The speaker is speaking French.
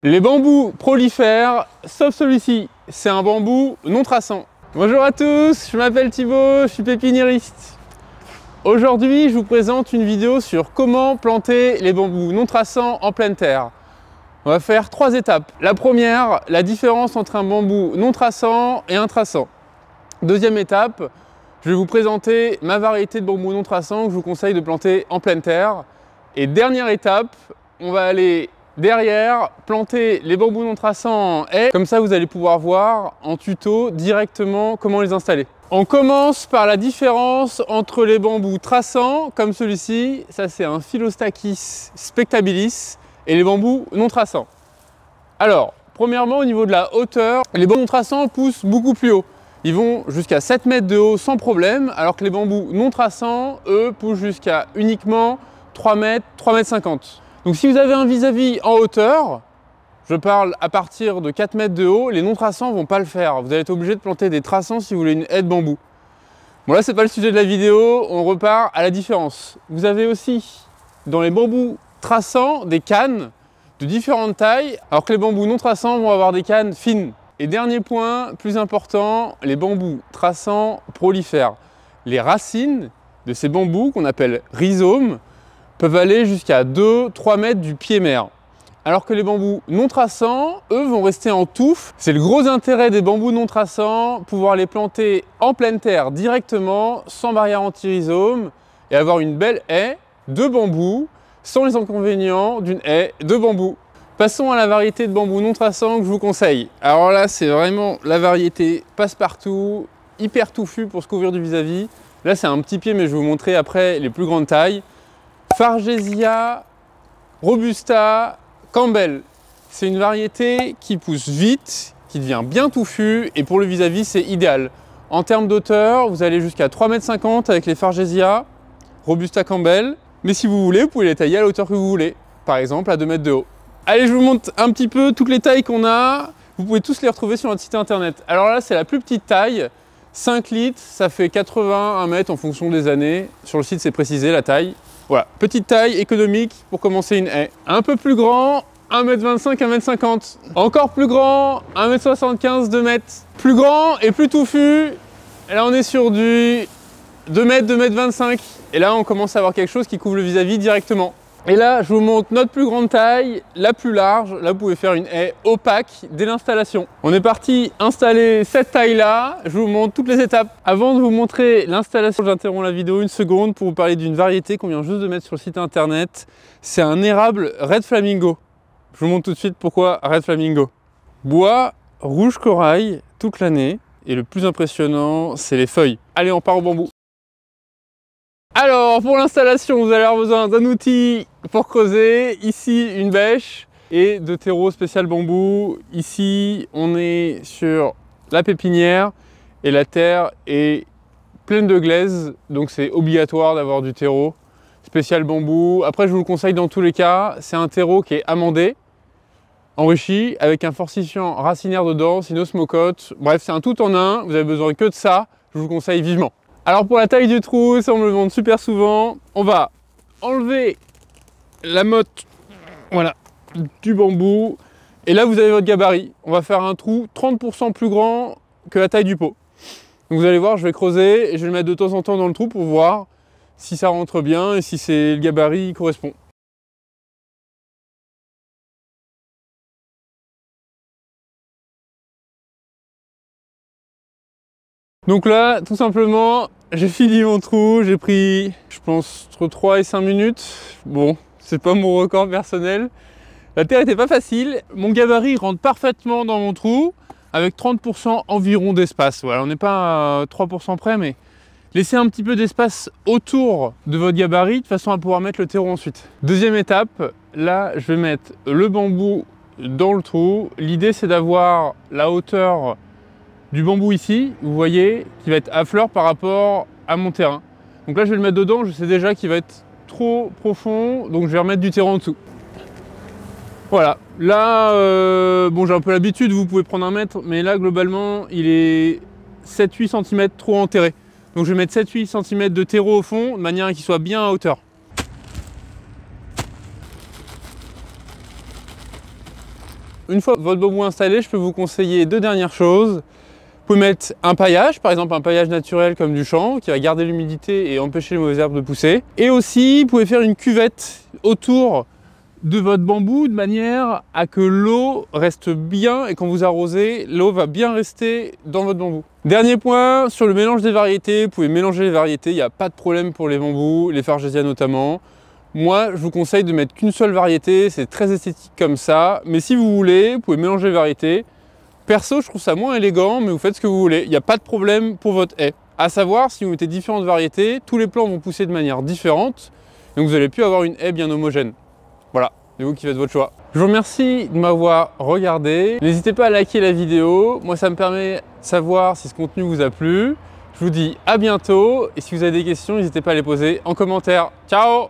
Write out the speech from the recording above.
Les bambous prolifèrent, sauf celui-ci, c'est un bambou non traçant. Bonjour à tous, je m'appelle Thibaut, je suis pépiniériste. Aujourd'hui, je vous présente une vidéo sur comment planter les bambous non traçants en pleine terre. On va faire 3 étapes. La première, la différence entre un bambou non traçant et un traçant. Deuxième étape, je vais vous présenter ma variété de bambous non traçants que je vous conseille de planter en pleine terre. Et dernière étape, on va aller derrière, planter les bambous non traçants en haie. Comme ça, vous allez pouvoir voir en tuto directement comment les installer. On commence par la différence entre les bambous traçants, comme celui-ci, ça c'est un Philostachys spectabilis, et les bambous non traçants. Alors, premièrement, au niveau de la hauteur, les bambous non traçants poussent beaucoup plus haut. Ils vont jusqu'à 7 mètres de haut sans problème, alors que les bambous non traçants, eux, poussent jusqu'à uniquement 3 mètres, 3 mètres 50. Donc si vous avez un vis-à-vis en hauteur, je parle à partir de 4 mètres de haut, les non traçants ne vont pas le faire. Vous allez être obligé de planter des traçants si vous voulez une haie de bambou. Bon là, c'est pas le sujet de la vidéo, on repart à la différence. Vous avez aussi dans les bambous traçants des cannes de différentes tailles, alors que les bambous non traçants vont avoir des cannes fines. Et dernier point, plus important, les bambous traçants prolifèrent. Les racines de ces bambous, qu'on appelle rhizomes, peuvent aller jusqu'à 2-3 mètres du pied mère. Alors que les bambous non traçants, eux, vont rester en touffe. C'est le gros intérêt des bambous non traçants, pouvoir les planter en pleine terre directement, sans barrière anti-rhizome, et avoir une belle haie de bambou, sans les inconvénients d'une haie de bambou. Passons à la variété de bambous non traçants que je vous conseille. Alors là, c'est vraiment la variété passe-partout, hyper touffu pour se couvrir du vis-à-vis. Là, c'est un petit pied, mais je vais vous montrer après les plus grandes tailles. Fargesia Robusta Campbell. C'est une variété qui pousse vite, qui devient bien touffue, et pour le vis-à-vis, c'est idéal. En termes d'auteur, vous allez jusqu'à 3,50 m avec les Fargesia Robusta Campbell. Mais si vous voulez, vous pouvez les tailler à la hauteur que vous voulez. Par exemple, à 2 mètres de haut. Allez, je vous montre un petit peu toutes les tailles qu'on a. Vous pouvez tous les retrouver sur notre site internet. Alors là, c'est la plus petite taille. 5 litres, ça fait 81 mètres en fonction des années. Sur le site, c'est précisé la taille. Voilà, petite taille économique pour commencer une haie. Un peu plus grand, 1,25 m, 1,50 m. Encore plus grand, 1,75 m, 2 m. Plus grand et plus touffu. Et là, on est sur du 2 m, 2,25 m. Et là, on commence à avoir quelque chose qui couvre le vis-à-vis directement. Et là, je vous montre notre plus grande taille, la plus large. Là, vous pouvez faire une haie opaque dès l'installation. On est parti installer cette taille-là. Je vous montre toutes les étapes. Avant de vous montrer l'installation, j'interromps la vidéo une seconde pour vous parler d'une variété qu'on vient juste de mettre sur le site internet. C'est un érable Red Flamingo. Je vous montre tout de suite pourquoi Red Flamingo. Bois rouge corail toute l'année. Et le plus impressionnant, c'est les feuilles. Allez, on part au bambou. Alors, pour l'installation, vous allez avoir besoin d'un outil pour creuser. Ici, une bêche et de terreau spécial bambou. Ici, on est sur la pépinière et la terre est pleine de glaise. Donc, c'est obligatoire d'avoir du terreau spécial bambou. Après, je vous le conseille dans tous les cas. C'est un terreau qui est amandé, enrichi, avec un fortifiant racinaire dedans, une osmocote. Bref, c'est un tout en un. Vous avez besoin que de ça. Je vous conseille vivement. Alors pour la taille du trou, ça on me le demande super souvent, on va enlever la motte, voilà, du bambou, et là vous avez votre gabarit. On va faire un trou 30% plus grand que la taille du pot. Donc vous allez voir, je vais creuser et je vais le mettre de temps en temps dans le trou pour voir si ça rentre bien et si le gabarit correspond. Donc là, tout simplement, j'ai fini mon trou, j'ai pris, je pense, entre 3 et 5 minutes. Bon, c'est pas mon record personnel. La terre était pas facile. Mon gabarit rentre parfaitement dans mon trou, avec 30% environ d'espace. Voilà, on n'est pas à 3% près, mais laissez un petit peu d'espace autour de votre gabarit, de façon à pouvoir mettre le terreau ensuite. Deuxième étape, là, je vais mettre le bambou dans le trou. L'idée, c'est d'avoir la hauteur du bambou ici, vous voyez, qui va être à fleur par rapport à mon terrain. Donc là, je vais le mettre dedans, je sais déjà qu'il va être trop profond, donc je vais remettre du terreau en dessous. Voilà, là, bon, j'ai un peu l'habitude, vous pouvez prendre 1 mètre, mais là, globalement, il est 7-8 cm trop enterré. Donc je vais mettre 7-8 cm de terreau au fond, de manière à qu'il soit bien à hauteur. Une fois votre bambou installé, je peux vous conseiller deux dernières choses. Vous pouvez mettre un paillage, par exemple un paillage naturel comme du champ, qui va garder l'humidité et empêcher les mauvaises herbes de pousser. Et aussi, vous pouvez faire une cuvette autour de votre bambou de manière à que l'eau reste bien et quand vous arrosez, l'eau va bien rester dans votre bambou. Dernier point, sur le mélange des variétés, vous pouvez mélanger les variétés, il n'y a pas de problème pour les bambous, les Fargesia notamment. Moi, je vous conseille de mettre qu'une seule variété, c'est très esthétique comme ça, mais si vous voulez, vous pouvez mélanger les variétés. Perso, je trouve ça moins élégant, mais vous faites ce que vous voulez, il n'y a pas de problème pour votre haie. À savoir, si vous mettez différentes variétés, tous les plants vont pousser de manière différente, donc vous n'allez plus avoir une haie bien homogène. Voilà, c'est vous qui faites votre choix. Je vous remercie de m'avoir regardé. N'hésitez pas à liker la vidéo. Moi, ça me permet de savoir si ce contenu vous a plu. Je vous dis à bientôt. Et si vous avez des questions, n'hésitez pas à les poser en commentaire. Ciao!